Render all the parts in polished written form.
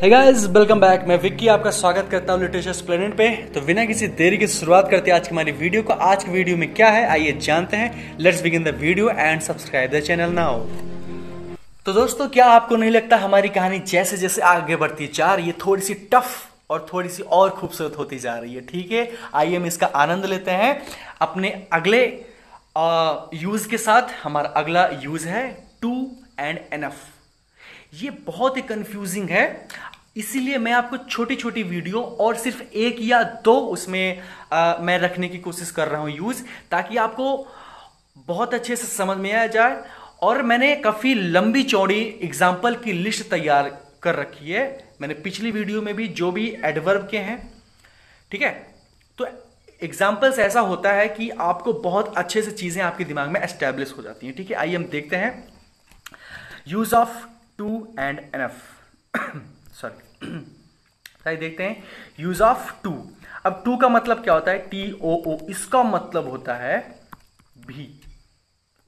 Hey guys, welcome back. मैं विक्की आपका स्वागत करता हूँ लिटरेचर प्लेनेट पे। तो बिना किसी देरी की शुरुआत करते हैं आज की हमारी वीडियो को। आज की वीडियो में क्या है आइए जानते हैं। Let's begin the video and subscribe the channel now. तो दोस्तों, क्या आपको नहीं लगता हमारी कहानी जैसे जैसे आगे बढ़ती जा रही है थोड़ी सी टफ और थोड़ी सी और खूबसूरत होती जा रही है? ठीक है, आइए हम इसका आनंद लेते हैं अपने अगले यूज के साथ। हमारा अगला यूज है टू एंड एनफ। ये बहुत ही कंफ्यूजिंग है, इसीलिए मैं आपको छोटी छोटी वीडियो और सिर्फ एक या दो उसमें मैं रखने की कोशिश कर रहा हूं यूज, ताकि आपको बहुत अच्छे से समझ में आ जाए। और मैंने काफी लंबी चौड़ी एग्जाम्पल की लिस्ट तैयार कर रखी है। मैंने पिछली वीडियो में भी जो भी एडवर्ब के हैं, ठीक है, तो एग्जाम्पल्स ऐसा होता है कि आपको बहुत अच्छे से चीजें आपके दिमाग में एस्टेब्लिश हो जाती हैं। ठीक है, आइए हम देखते हैं use of too and enough. Sorry, देखते हैं यूज ऑफ टू। अब टू का मतलब क्या होता है? TOO। इसका मतलब होता है भी।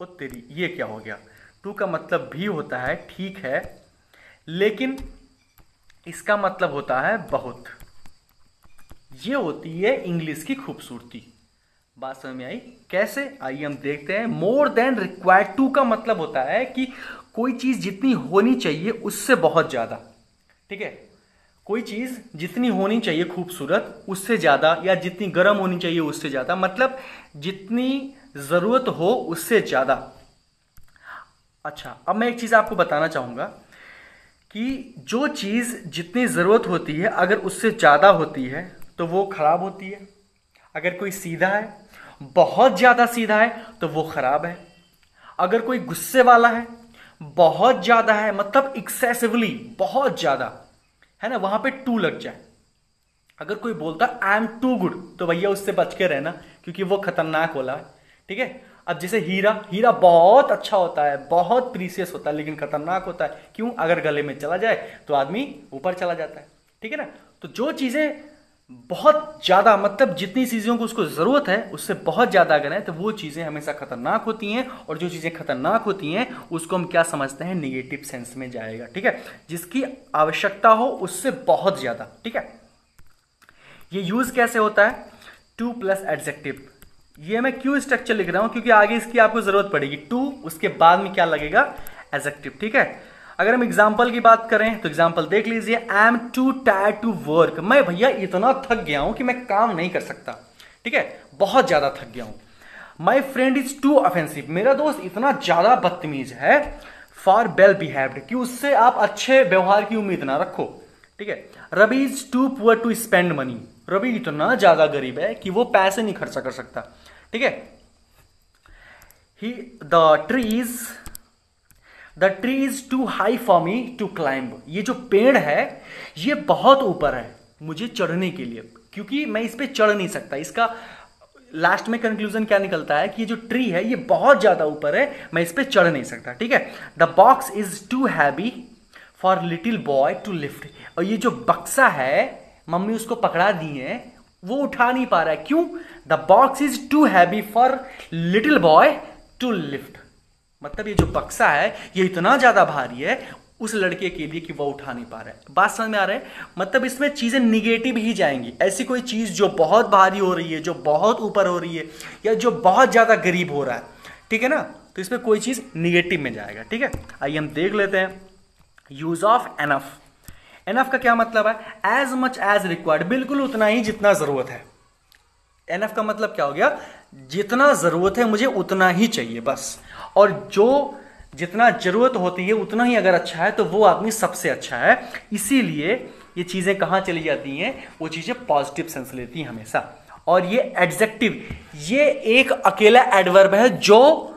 ओ तेरी, ये क्या हो गया? टू का मतलब भी होता है, ठीक है, लेकिन इसका मतलब होता है बहुत। ये होती है इंग्लिश की खूबसूरती। बात समझ में आई? कैसे? आइए हम देखते हैं। More than required. टू का मतलब होता है कि कोई चीज जितनी होनी चाहिए उससे बहुत ज्यादा। ठीक है, कोई चीज जितनी होनी चाहिए खूबसूरत उससे ज्यादा, या जितनी गर्म होनी चाहिए उससे ज्यादा, मतलब जितनी जरूरत हो उससे ज्यादा। अच्छा, अब मैं एक चीज आपको बताना चाहूंगा कि जो चीज जितनी जरूरत होती है अगर उससे ज्यादा होती है तो वो खराब होती है। अगर कोई सीधा है, बहुत ज्यादा सीधा है, तो वो खराब है। अगर कोई गुस्से वाला है, बहुत ज्यादा है, मतलब एक्सेसिवली बहुत ज्यादा है ना, वहां पे टू लग जाए। अगर कोई बोलता आई एम टू गुड, तो भैया उससे बच के रहना, क्योंकि वो खतरनाक वाला है। ठीक है, अब जैसे हीरा बहुत अच्छा होता है, बहुत प्रीसियस होता है, लेकिन खतरनाक होता है। क्यों? अगर गले में चला जाए तो आदमी ऊपर चला जाता है। ठीक है ना, तो जो चीजें बहुत ज्यादा, मतलब जितनी चीजों को उसको जरूरत है उससे बहुत ज्यादा अगर है तो वो चीजें हमेशा खतरनाक होती हैं। और जो चीजें खतरनाक होती हैं उसको हम क्या समझते हैं? निगेटिव सेंस में जाएगा। ठीक है, जिसकी आवश्यकता हो उससे बहुत ज्यादा। ठीक है, ये यूज कैसे होता है? Two plus adjective. ये मैं क्यों स्ट्रक्चर लिख रहा हूं? क्योंकि आगे इसकी आपको जरूरत पड़ेगी। टू, उसके बाद में क्या लगेगा? एडजेक्टिव। ठीक है, अगर हम एग्जाम्पल की बात करें तो एग्जाम्पल देख लीजिए। I am too tired to work. मैं भैया इतना थक गया हूं कि मैं काम नहीं कर सकता। ठीक है, बहुत ज्यादा थक गया हूं। My friend is too offensive. मेरा दोस्त इतना ज्यादा बदतमीज है। फॉर वेल बिहेव्ड, कि उससे आप अच्छे व्यवहार की उम्मीद ना रखो। ठीक है, Ravi is too poor to spend money. Ravi इतना ज्यादा गरीब है कि वो पैसे नहीं खर्चा कर सकता। ठीक है, the tree is too high for me to climb. ये जो पेड़ है ये बहुत ऊपर है मुझे चढ़ने के लिए, क्योंकि मैं इस पे चढ़ नहीं सकता। इसका लास्ट में कंक्लूजन क्या निकलता है कि ये जो ट्री है ये बहुत ज्यादा ऊपर है, मैं इस पे चढ़ नहीं सकता। ठीक है, the box is too heavy for little boy to lift. और ये जो बक्सा है, मम्मी उसको पकड़ा दी है, वो उठा नहीं पा रहा है। क्यों? The box is too heavy for little boy to lift. मतलब ये जो बक्सा है ये इतना ज्यादा भारी है उस लड़के के लिए कि वो उठा नहीं पा रहा है। बात समझ में आ रहा है? मतलब इसमें चीजें निगेटिव ही जाएंगी। ऐसी कोई चीज जो बहुत भारी हो रही है, जो बहुत ऊपर हो रही है, या जो बहुत ज्यादा गरीब हो रहा है, ठीक है ना, तो इसमें कोई चीज निगेटिव में जाएगा। ठीक है, आइए हम देख लेते हैं यूज ऑफ एनफ। एनफ का क्या मतलब है? एज मच एज रिक्वायर्ड, बिल्कुल उतना ही जितना जरूरत है। एनफ का मतलब क्या हो गया? जितना जरूरत है मुझे उतना ही चाहिए बस। और जो जितना जरूरत होती है उतना ही अगर अच्छा है तो वो आदमी सबसे अच्छा है। इसीलिए ये चीजें कहां चली जाती हैं? वो चीजें पॉजिटिव सेंस लेती हैं हमेशा। और ये एडजेक्टिव, ये एक अकेला एडवर्ब है जो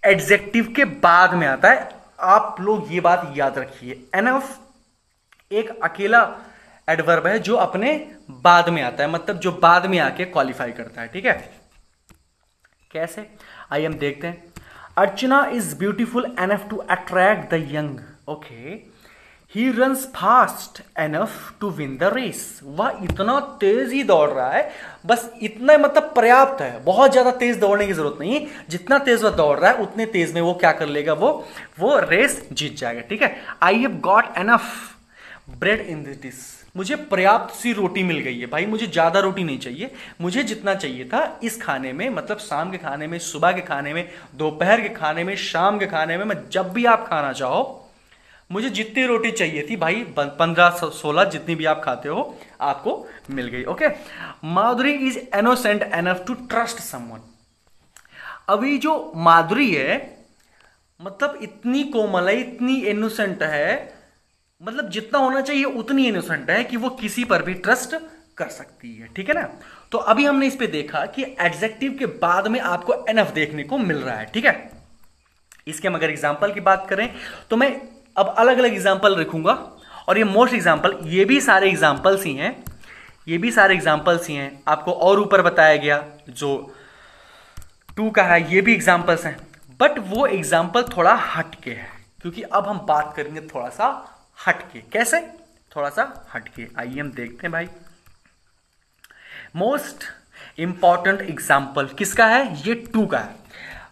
एडजेक्टिव के बाद में आता है। आप लोग ये बात याद रखिए, एनफ एक अकेला एडवर्ब है जो अपने बाद में आता है, मतलब जो बाद में आके क्वालिफाई करता है। ठीक है, कैसे? आइए हम देखते हैं। Archana is beautiful enough to attract the young. Okay, he runs fast enough to win the race. वह इतना तेज ही दौड़ रहा है, बस इतना मतलब पर्याप्त है, बहुत ज्यादा तेज दौड़ने की जरूरत नहीं। जितना तेज वह दौड़ रहा है उतने तेज में वो क्या कर लेगा? वो रेस जीत जाएगा। ठीक है, I have got enough bread in this dish, मुझे पर्याप्त सी रोटी मिल गई है भाई, मुझे ज्यादा रोटी नहीं चाहिए, मुझे जितना चाहिए था इस खाने में, मतलब शाम के खाने में, सुबह के खाने में, दोपहर के खाने में, शाम के खाने में, मैं जब भी आप खाना चाहो, मुझे जितनी रोटी चाहिए थी भाई, 15-16 जितनी भी आप खाते हो आपको मिल गई। Okay, Madhuri is innocent enough to trust someone. अभी जो माधुरी है, मतलब इतनी कोमल है, इतनी इनोसेंट है, मतलब जितना होना चाहिए उतनी इनोसेंट है कि वो किसी पर भी ट्रस्ट कर सकती है। ठीक है ना। तो अभी हमने इस पे देखा कि एडजेक्टिव के बाद में आपको एनफ देखने को मिल रहा है। ठीक है, इसके हम अगर एग्जांपल की बात करें तो मैं अब अलग अलग एग्जांपल रखूंगा, और ये मोस्ट एग्जांपल, ये भी सारे एग्जांपल्स ही हैं, ये भी सारे एग्जांपल्स ही हैं। आपको और ऊपर बताया गया जो टू का है, ये भी एग्जांपल्स हैं, बट वो एग्जांपल थोड़ा हटके है, क्योंकि अब हम बात करेंगे थोड़ा सा हटके। कैसे? थोड़ा सा हटके। आइए हम देखते हैं भाई। मोस्ट इंपॉर्टेंट एग्जांपल किसका है? ये टू का है।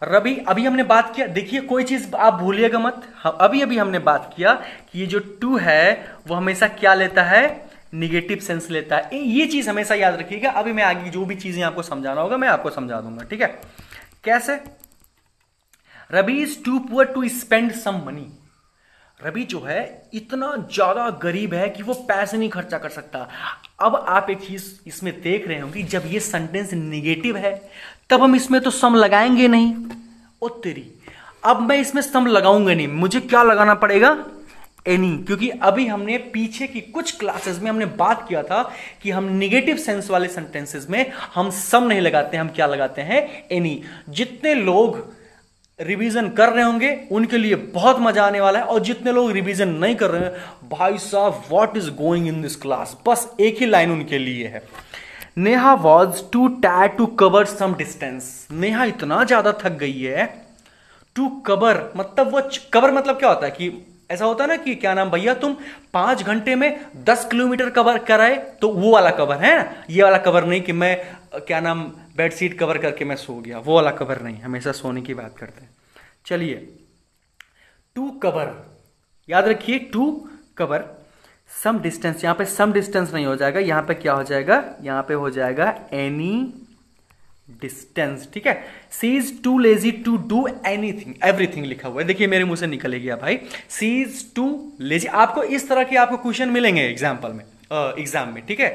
रवि, अभी हमने बात किया, देखिए कोई चीज आप भूलिएगा मत, अभी अभी हमने बात किया कि ये जो टू है वो हमेशा क्या लेता है? निगेटिव सेंस लेता है। ये चीज हमेशा याद रखिएगा। अभी मैं आगे जो भी चीजें आपको समझाना होगा मैं आपको समझा दूंगा। ठीक है, कैसे? Ravi is too poor to spend some money. Ravi जो है इतना ज्यादा गरीब है कि वो पैसे नहीं खर्चा कर सकता। अब आप एक चीज इसमें देख रहे होंगे, जब ये सेंटेंस निगेटिव है तब हम इसमें तो सम लगाएंगे नहीं। ओ तेरी, अब मैं इसमें सम लगाऊंगा नहीं, मुझे क्या लगाना पड़ेगा? एनी, क्योंकि अभी हमने पीछे की कुछ क्लासेस में हमने बात किया था कि हम निगेटिव सेंस वाले सेंटेंसेस में हम सम नहीं लगाते, हम क्या लगाते हैं? एनी। जितने लोग रिवीजन कर रहे होंगे उनके लिए बहुत मजा आने वाला है, और जितने लोग रिवीजन नहीं कर रहे हैं, भाई साहब what is going in this class, बस एक ही लाइन उनके लिए है। Neha was too tired to cover some distance. Neha इतना ज्यादा थक गई है। टू कवर मतलब वो कवर मतलब क्या होता है कि ऐसा होता है ना कि क्या नाम भैया, तुम 5 घंटे में 10 किलोमीटर कवर कराए, तो वो वाला कवर है ना, ये वाला कवर नहीं कि मैं क्या नाम बेडशीट कवर करके मैं सो गया, वो वाला कवर नहीं, हमेशा सोने की बात करते हैं। चलिए, टू कवर याद रखिए, टू कवर सम डिस्टेंस, यहां पे सम डिस्टेंस नहीं हो जाएगा, यहां पे क्या हो जाएगा? यहां पे हो जाएगा एनी डिस्टेंस। ठीक है, she is too lazy to do anything, everything लिखा हुआ है, देखिए मेरे मुंह से निकल गया भाई। सी इज टू लेजी। आपको इस तरह के आपको क्वेश्चन मिलेंगे एग्जाम्पल में, एग्जाम में। ठीक है,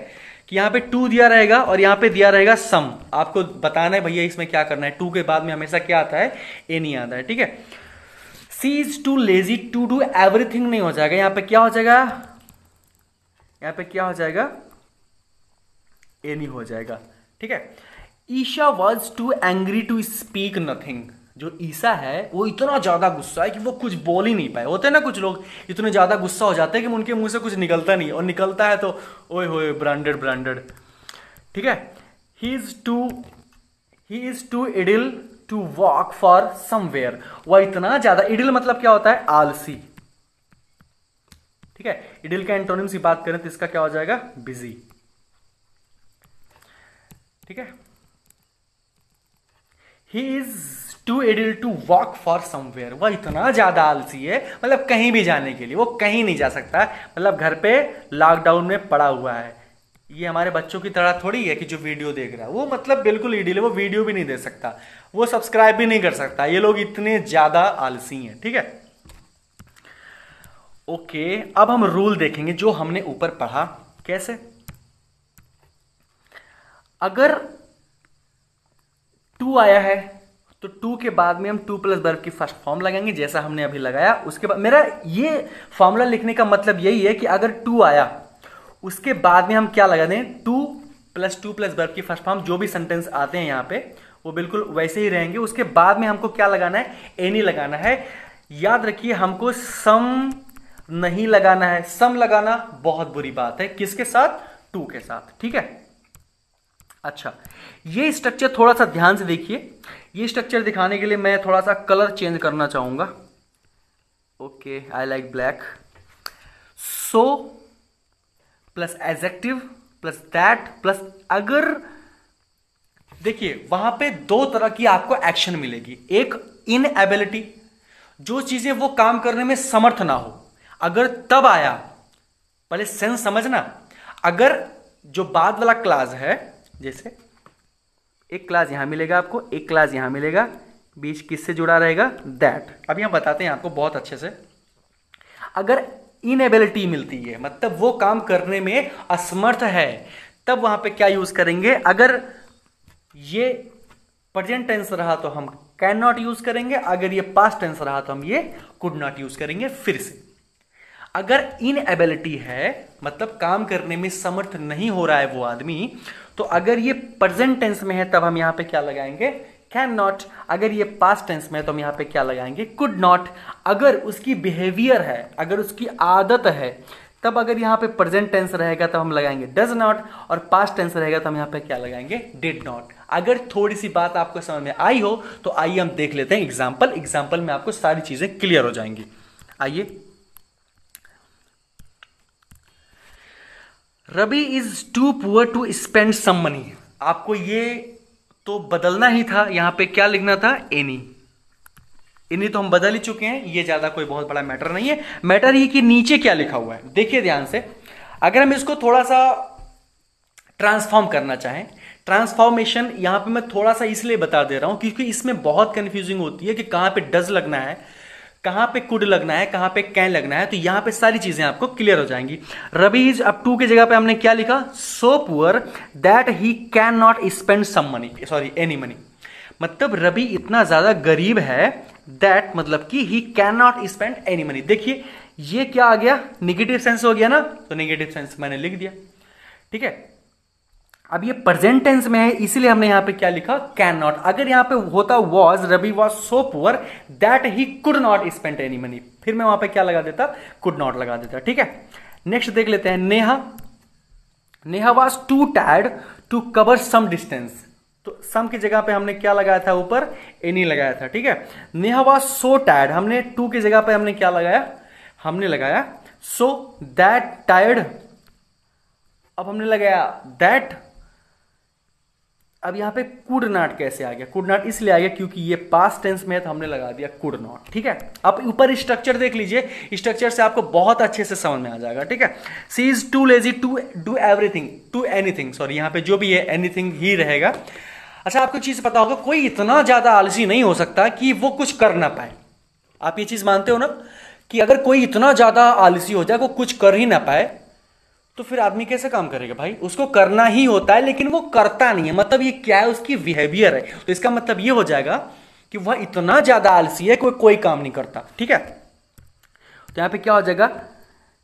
कि यहां पे टू दिया रहेगा और यहां पे दिया रहेगा सम, आपको बताना है भैया इसमें क्या करना है। टू के बाद में हमेशा क्या आता है? एनी आता है। ठीक है, she is too lazy to do everything नहीं हो जाएगा, यहां पे क्या हो जाएगा? यहां पे क्या हो जाएगा? एनी हो जाएगा। ठीक है, Isha was too angry to speak nothing. जो ईशा है वो इतना ज्यादा गुस्सा है कि वो कुछ बोल ही नहीं पाए। होते हैं ना कुछ लोग इतने ज्यादा गुस्सा हो जाते हैं कि उनके मुंह से कुछ निकलता नहीं, और निकलता है तो ओए होए ब्रांडेड ब्रांडेड। ठीक है, he is too idle to walk for somewhere. वह इतना ज्यादा, इडिल मतलब क्या होता है? आलसी। ठीक है, इडिल का एंटोनिम्स की बात करें तो इसका क्या हो जाएगा? बिजी। ठीक है, he is too idle to walk for somewhere. वह इतना ज्यादा आलसी है, मतलब कहीं भी जाने के लिए वो कहीं नहीं जा सकता, मतलब घर पे लॉकडाउन में पड़ा हुआ है। ये हमारे बच्चों की तरह थोड़ी है कि जो वीडियो देख रहा है वो मतलब बिल्कुल इडिल है, वो वीडियो भी नहीं दे सकता, वो सब्सक्राइब भी नहीं कर सकता। ये लोग इतने ज्यादा आलसी हैं। ठीक है, ओके, अब हम रूल देखेंगे जो हमने ऊपर पढ़ा। कैसे? अगर टू आया है तो टू के बाद में हम टू प्लस वर्ब की फर्स्ट फॉर्म लगाएंगे, जैसा हमने अभी लगाया। उसके बाद मेरा ये फॉर्मूला लिखने का मतलब यही है कि अगर टू आया उसके बाद में हम क्या लगा दें? टू प्लस वर्ब की फर्स्ट फॉर्म, जो भी सेंटेंस आते हैं यहाँ पे वो बिल्कुल वैसे ही रहेंगे। उसके बाद में हमको क्या लगाना है? एनी लगाना है। याद रखिए, हमको सम नहीं लगाना है। सम लगाना बहुत बुरी बात है। किसके साथ? टू के साथ। ठीक है, अच्छा, ये स्ट्रक्चर थोड़ा सा ध्यान से देखिए। ये स्ट्रक्चर दिखाने के लिए मैं थोड़ा सा कलर चेंज करना चाहूंगा। Okay, I like black. So plus adjective plus that plus, अगर देखिए वहां पे दो तरह की आपको एक्शन मिलेगी। एक इनएबिलिटी, जो चीजें वो काम करने में समर्थ ना हो, अगर तब आया पहले सेंस समझना। अगर जो बाद वाला क्लास है, जैसे एक क्लास यहां मिलेगा आपको, एक क्लास यहां मिलेगा, बीच किससे जुड़ा रहेगा, दैट। अब यहां बताते हैं आपको बहुत अच्छे से। अगर इनएबिलिटी मिलती है, मतलब वो काम करने में असमर्थ है, तब वहां पे क्या यूज करेंगे। अगर ये प्रेजेंट टेंस रहा तो हम कैन नॉट यूज करेंगे, अगर ये पास्ट टेंस रहा तो हम ये कुड नॉट यूज करेंगे। फिर से, अगर इनएबिलिटी है मतलब काम करने में समर्थ नहीं हो रहा है वो आदमी, तो अगर ये प्रेजेंट टेंस में है तब हम यहां पे क्या लगाएंगे, कैन नॉट। अगर ये पास्ट टेंस में है तो हम यहां पे क्या लगाएंगे, कुड नॉट। अगर उसकी बिहेवियर है, अगर उसकी आदत है, तब अगर यहां पे प्रेजेंट टेंस रहेगा तब हम लगाएंगे डज नॉट, और पास्ट टेंस रहेगा तो हम यहां पे क्या लगाएंगे, डिड नॉट। अगर थोड़ी सी बात आपको समझ में आई हो तो आइए हम देख लेते हैं एग्जाम्पल में आपको सारी चीजें क्लियर हो जाएंगी। आइए, Ravi is too poor to spend some money. आपको ये तो बदलना ही था, यहां पे क्या लिखना था, एनी तो हम बदल ही चुके हैं, ये ज्यादा कोई बहुत बड़ा मैटर नहीं है। मैटर ये कि नीचे क्या लिखा हुआ है, देखिए ध्यान से। अगर हम इसको थोड़ा सा ट्रांसफॉर्म करना चाहें, ट्रांसफॉर्मेशन यहां पे मैं थोड़ा सा इसलिए बता दे रहा हूं क्योंकि इसमें बहुत कंफ्यूजिंग होती है कि कहां पे डज लगना है, कहां पे कुड लगना है, कहां पे कैन लगना है। तो यहां पे सारी चीजें आपको क्लियर हो जाएंगी। रवि इज अप टू की जगह पे हमने क्या लिखा, so poor that he can not spend some money, sorry any money. मतलब रवि इतना ज्यादा गरीब है, दैट मतलब कि he can not spend any money. देखिए ये क्या आ गया, निगेटिव सेंस हो गया ना, तो निगेटिव सेंस मैंने लिख दिया, ठीक है। अब ये प्रेजेंट टेंस में है इसलिए हमने यहां पे क्या लिखा, कैन नॉट। अगर यहां पे होता was, Ravi was so poor that he could not spend any money, फिर मैं वहां पे क्या लगा देता, कुड नॉट लगा देता, ठीक है। नेक्स्ट देख लेते हैं, Neha was too tired to cover some distance. तो सम की जगह पे हमने क्या लगाया था, ऊपर एनी लगाया था, ठीक है। नेहा वॉज सो टायर्ड, हमने टू की जगह पे हमने क्या लगाया, हमने लगाया सो दैट टायर्ड। अब हमने लगाया दैट। अब यहां पे कुड नॉट कैसे आ गया, कुड नॉट इसलिए आ गया क्योंकि ये पास्ट टेंस में है तो हमने लगा दिया कुड नॉट, ठीक है। अब ऊपर स्ट्रक्चर देख लीजिए, स्ट्रक्चर से आपको बहुत अच्छे से समझ में आ जाएगा, ठीक है। She is too lazy to do everything, to anything, sorry यहां पे जो भी है एनीथिंग ही रहेगा। अच्छा, आपको चीज पता होगा, कोई इतना ज्यादा आलसी नहीं हो सकता कि वो कुछ कर ना पाए। आप ये चीज मानते हो ना कि अगर कोई इतना ज्यादा आलसी हो जाए, वो कुछ कर ही ना पाए, तो फिर आदमी कैसे काम करेगा भाई। उसको करना ही होता है लेकिन वो करता नहीं है, मतलब ये क्या है, उसकी बिहेवियर है। तो इसका मतलब ये हो जाएगा कि वह इतना ज्यादा आलसी है कि कोई काम नहीं करता, ठीक है। तो यहां पे क्या हो जाएगा,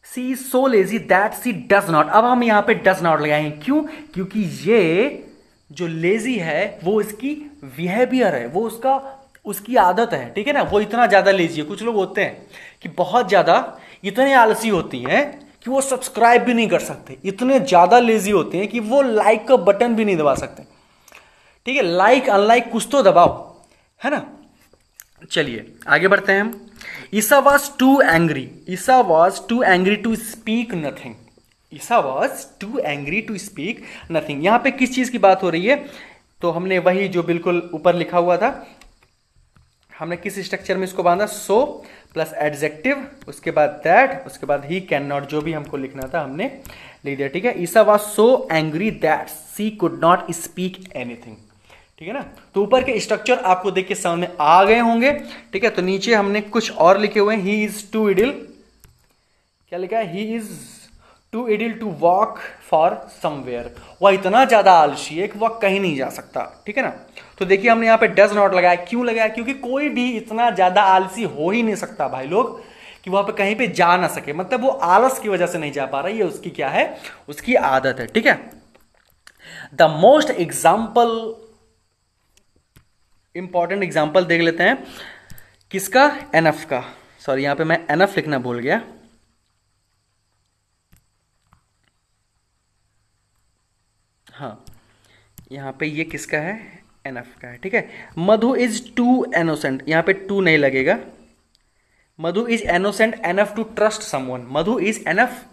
she is so lazy that she does not. अब हम यहां पे डज नॉट लगाए, क्यों, क्योंकि ये जो लेजी है वो इसकी बिहेवियर है, वो उसकी आदत है, ठीक है ना। वो इतना ज्यादा लेजी है, कुछ लोग होते हैं कि बहुत ज्यादा इतने आलसी होती हैं कि वो सब्सक्राइब भी नहीं कर सकते, इतने ज्यादा लेजी होते हैं कि वो लाइक का बटन भी नहीं दबा सकते, ठीक है। लाइक अनलाइक कुछ तो दबाओ, है ना। चलिए आगे बढ़ते हैं हम। Isha was too angry, Isha was too angry to speak nothing, Isha was too angry to speak nothing. यहां पे किस चीज की बात हो रही है, तो हमने वही जो बिल्कुल ऊपर लिखा हुआ था, हमने किस स्ट्रक्चर में इसको बांधा, सो प्लस एडजेक्टिव, उसके बाद दैट, उसके बाद ही कैन नॉट, जो भी हमको लिखना था हमने लिख दिया, ठीक है। Isha was so angry that she could not speak anything, ठीक है ना। तो ऊपर के स्ट्रक्चर आपको देख के समझ में आ गए होंगे, ठीक है। तो नीचे हमने कुछ और लिखे हुए हैं, ही इज टू इडिल, क्या लिखा है, he is too idle to walk for somewhere. वह इतना ज्यादा आलसी है कि वह कहीं नहीं जा सकता, ठीक है ना। तो देखिए हमने यहां पे डज नॉट लगाया, क्यों लगाया, क्योंकि कोई भी इतना ज्यादा आलसी हो ही नहीं सकता भाई लोग कि वहां पे कहीं पे जा ना सके, मतलब वो आलस की वजह से नहीं जा पा रहा, ये उसकी क्या है, उसकी आदत है, ठीक है। The most example, important example देख लेते हैं, किसका, एनएफ का। सॉरी यहां पे मैं एनएफ लिखना भूल गया, हाँ यहां पे ये किसका है, एनएफ का है, ठीक है। मधु इज टू इनोसेंट, यहां पे टू नहीं लगेगा, Madhu is innocent enough to trust someone, Madhu is enough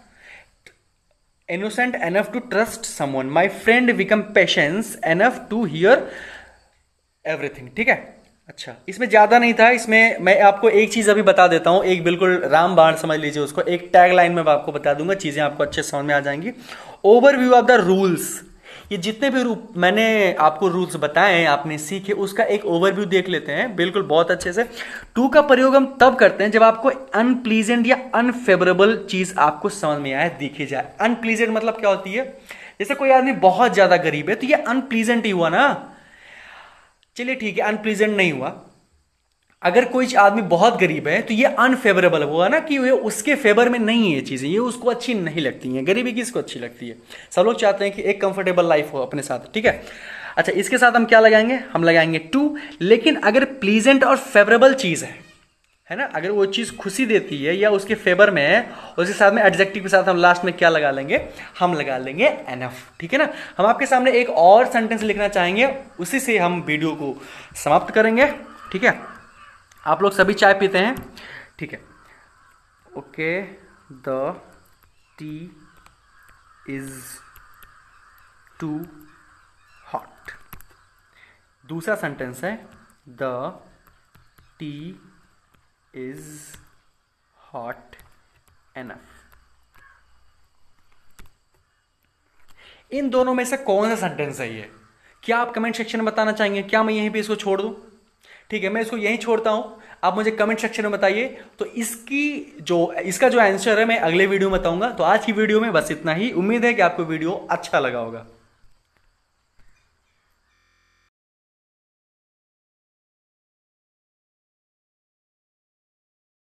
innocent enough to trust someone, my friend become patient enough to hear everything, ठीक है। अच्छा, इसमें ज्यादा नहीं था। इसमें मैं आपको एक चीज अभी बता देता हूं, एक बिल्कुल रामबाण समझ लीजिए उसको, एक टैग लाइन में आपको बता दूंगा, चीजें आपको अच्छे समझ में आ जाएंगी। ओवरव्यू ऑफ द रूल्स, ये जितने भी मैंने आपको रूल्स बताए हैं, आपने सीखे, उसका एक ओवरव्यू देख लेते हैं बिल्कुल बहुत अच्छे से। टू का प्रयोग हम तब करते हैं जब आपको अनप्लीजेंट या अनफेवरेबल चीज आपको समझ में आए, दिखे जाए। अनप्लीजेंट मतलब क्या होती है, जैसे कोई आदमी बहुत ज्यादा गरीब है तो ये अनप्लीजेंट ही हुआ ना। चलिए ठीक है, अनप्लीजेंट नहीं हुआ। अगर कोई आदमी बहुत गरीब है तो ये अनफेवरेबल हुआ ना, कि ये उसके फेवर में नहीं है, ये चीजें ये उसको अच्छी नहीं लगती हैं। गरीबी किसको अच्छी लगती है? सब लोग चाहते हैं कि एक कंफर्टेबल लाइफ हो अपने साथ, ठीक है। अच्छा, इसके साथ हम क्या लगाएंगे? हम लगाएंगे टू। लेकिन अगर प्लीजेंट और फेवरेबल चीज है ना, अगर वो चीज खुशी देती है या उसके फेवर में है, उसके साथ में एडजेक्टिव के साथ हम लास्ट में क्या लगा लेंगे? हम लगा लेंगे एनफ, ठीक है ना। हम आपके सामने एक और सेंटेंस लिखना चाहेंगे, उसी से हम वीडियो को समाप्त करेंगे, ठीक है। आप लोग सभी चाय पीते हैं, ठीक है। Okay, the tea is too hot. दूसरा सेंटेंस है the tea is hot enough. इन दोनों में से कौन सा सेंटेंस है ये? क्या आप कमेंट सेक्शन में बताना चाहेंगे? क्या मैं यहीं पे इसको छोड़ दूं? ठीक है, मैं इसको यहीं छोड़ता हूं, आप मुझे कमेंट सेक्शन में बताइए। तो इसका जो आंसर है मैं अगले वीडियो में बताऊंगा। तो आज की वीडियो में बस इतना ही। उम्मीद है कि आपको वीडियो अच्छा लगा होगा।